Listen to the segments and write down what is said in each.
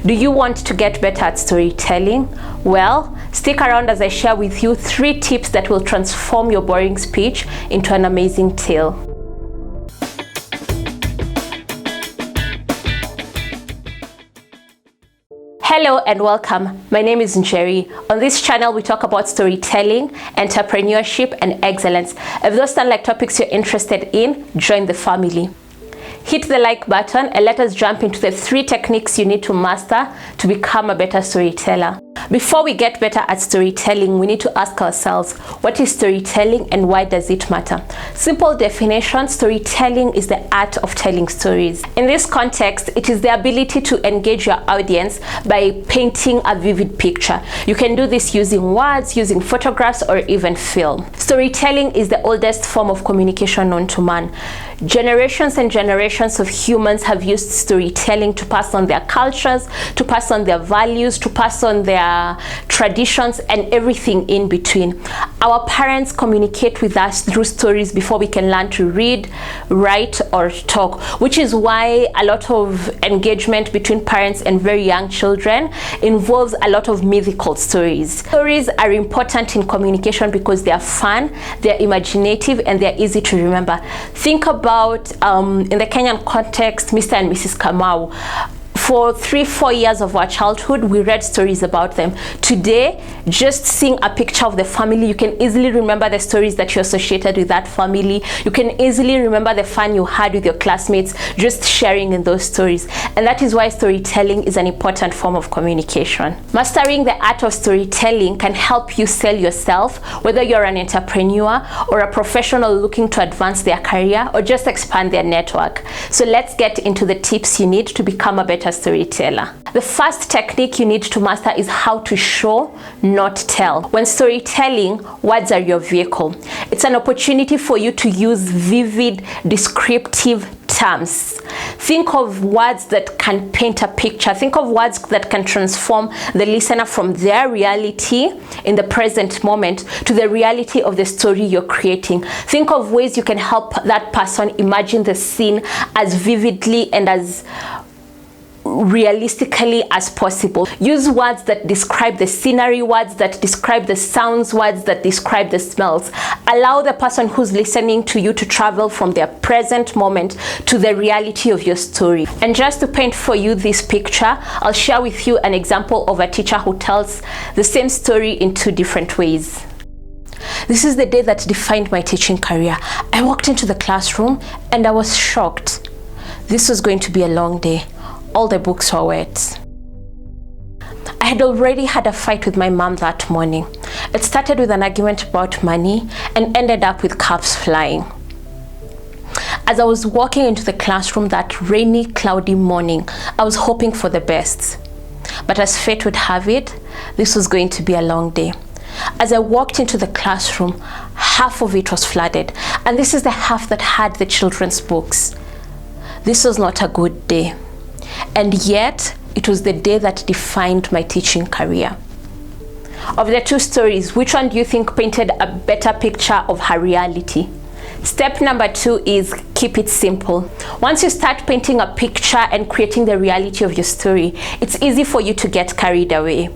Do you want to get better at storytelling? Well, stick around as I share with you 3 tips that will transform your boring speech into an amazing tale. Hello and welcome. My name is Njeri. On this channel, we talk about storytelling, entrepreneurship, and excellence. If those sound like topics you're interested in, join the family. Hit the like button and let us jump into the 3 techniques you need to master to become a better storyteller. Before we get better at storytelling, we need to ask ourselves, what is storytelling and why does it matter? Simple definition, storytelling is the art of telling stories. In this context, it is the ability to engage your audience by painting a vivid picture. You can do this using words, using photographs, or even film. Storytelling is the oldest form of communication known to man. Generations and generations of humans have used storytelling to pass on their cultures, to pass on their values, to pass on their traditions, and everything in between. Our parents communicate with us through stories before we can learn to read, write, or talk, which is why a lot of engagement between parents and very young children involves a lot of mythical stories. Stories are important in communication because they are fun, they're imaginative, and they're easy to remember. Think about in the Kenyan context, Mr. and Mrs. Kamau. For 3-4 years of our childhood, we read stories about them. Today, just seeing a picture of the family, you can easily remember the stories that you associated with that family. You can easily remember the fun you had with your classmates just sharing in those stories. And that is why storytelling is an important form of communication. Mastering the art of storytelling can help you sell yourself, whether you're an entrepreneur or a professional looking to advance their career or just expand their network. So let's get into the tips you need to become a better storyteller. The first technique you need to master is how to show, not tell. When storytelling, words are your vehicle. It's an opportunity for you to use vivid, descriptive terms. Think of words that can paint a picture. Think of words that can transform the listener from their reality in the present moment to the reality of the story you're creating. Think of ways you can help that person imagine the scene as vividly and as realistically as possible. Use words that describe the scenery, words that describe the sounds, words that describe the smells. Allow the person who's listening to you to travel from their present moment to the reality of your story. And just to paint for you this picture, I'll share with you an example of a teacher who tells the same story in 2 different ways. This is the day that defined my teaching career. I walked into the classroom and I was shocked. This was going to be a long day. All the books were wet. I had already had a fight with my mom that morning. It started with an argument about money and ended up with cups flying. As I was walking into the classroom that rainy, cloudy morning, I was hoping for the best. But as fate would have it, this was going to be a long day. As I walked into the classroom, half of it was flooded, and this is the half that had the children's books. This was not a good day. And yet, it was the day that defined my teaching career. Of the 2 stories, which one do you think painted a better picture of her reality? Step number 2 is keep it simple. Once you start painting a picture and creating the reality of your story, it's easy for you to get carried away.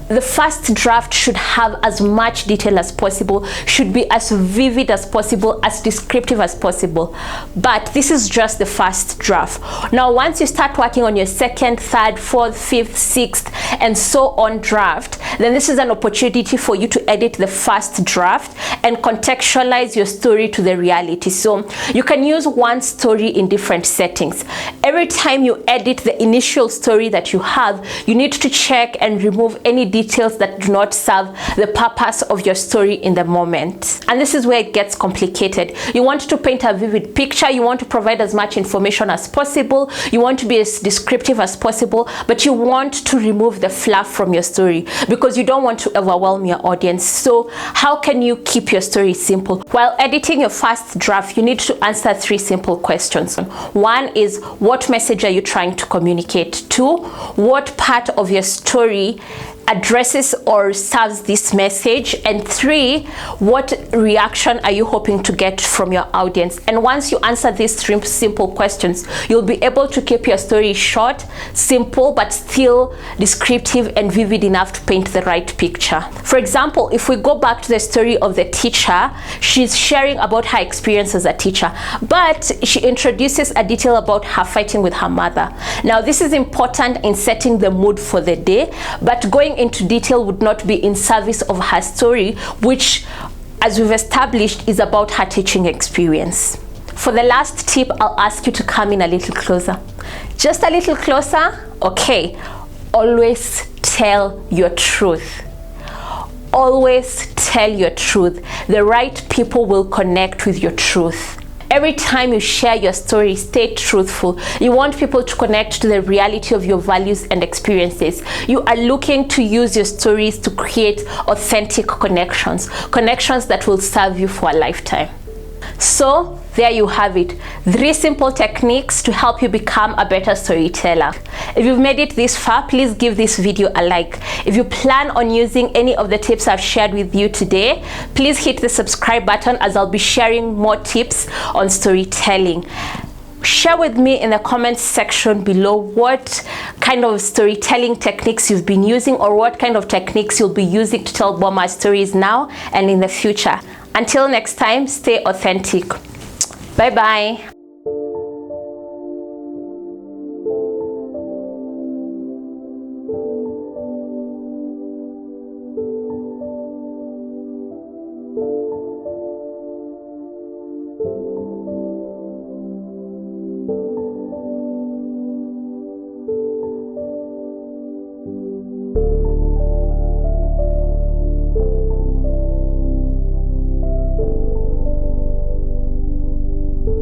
The first draft should have as much detail as possible, should be as vivid as possible, as descriptive as possible. But this is just the first draft. Now, once you start working on your 2nd, 3rd, 4th, 5th, 6th, and so on draft, then this is an opportunity for you to edit the first draft and contextualize your story to the reality. So you can use one story in different settings. Every time you edit the initial story that you have, you need to check and remove any details that do not serve the purpose of your story in the moment. And this is where it gets complicated. You want to paint a vivid picture, you want to provide as much information as possible, you want to be as descriptive as possible, but you want to remove the fluff from your story because you don't want to overwhelm your audience. So how can you keep your story simple? While editing your first draft, you need to answer 3 simple questions. 1 is, what message are you trying to communicate? 2, what part of your story addresses or serves this message, and 3, what reaction are you hoping to get from your audience? And once you answer these 3 simple questions, you'll be able to keep your story short, simple, but still descriptive and vivid enough to paint the right picture. For example, if we go back to the story of the teacher, she's sharing about her experience as a teacher, but she introduces a detail about her fighting with her mother. Now, this is important in setting the mood for the day, but going into detail would not be in service of her story, which, as we've established, is about her teaching experience. For the last tip, I'll ask you to come in a little closer. Just a little closer? Okay. Always tell your truth. Always tell your truth. The right people will connect with your truth. Every time you share your story, stay truthful. You want people to connect to the reality of your values and experiences. You are looking to use your stories to create authentic connections, connections that will serve you for a lifetime. So there you have it, 3 simple techniques to help you become a better storyteller. If you've made it this far, please give this video a like. If you plan on using any of the tips I've shared with you today, please hit the subscribe button, as I'll be sharing more tips on storytelling. Share with me in the comments section below what kind of storytelling techniques you've been using, or what kind of techniques you'll be using to tell bomber stories now and in the future. Until next time, stay authentic. Bye bye.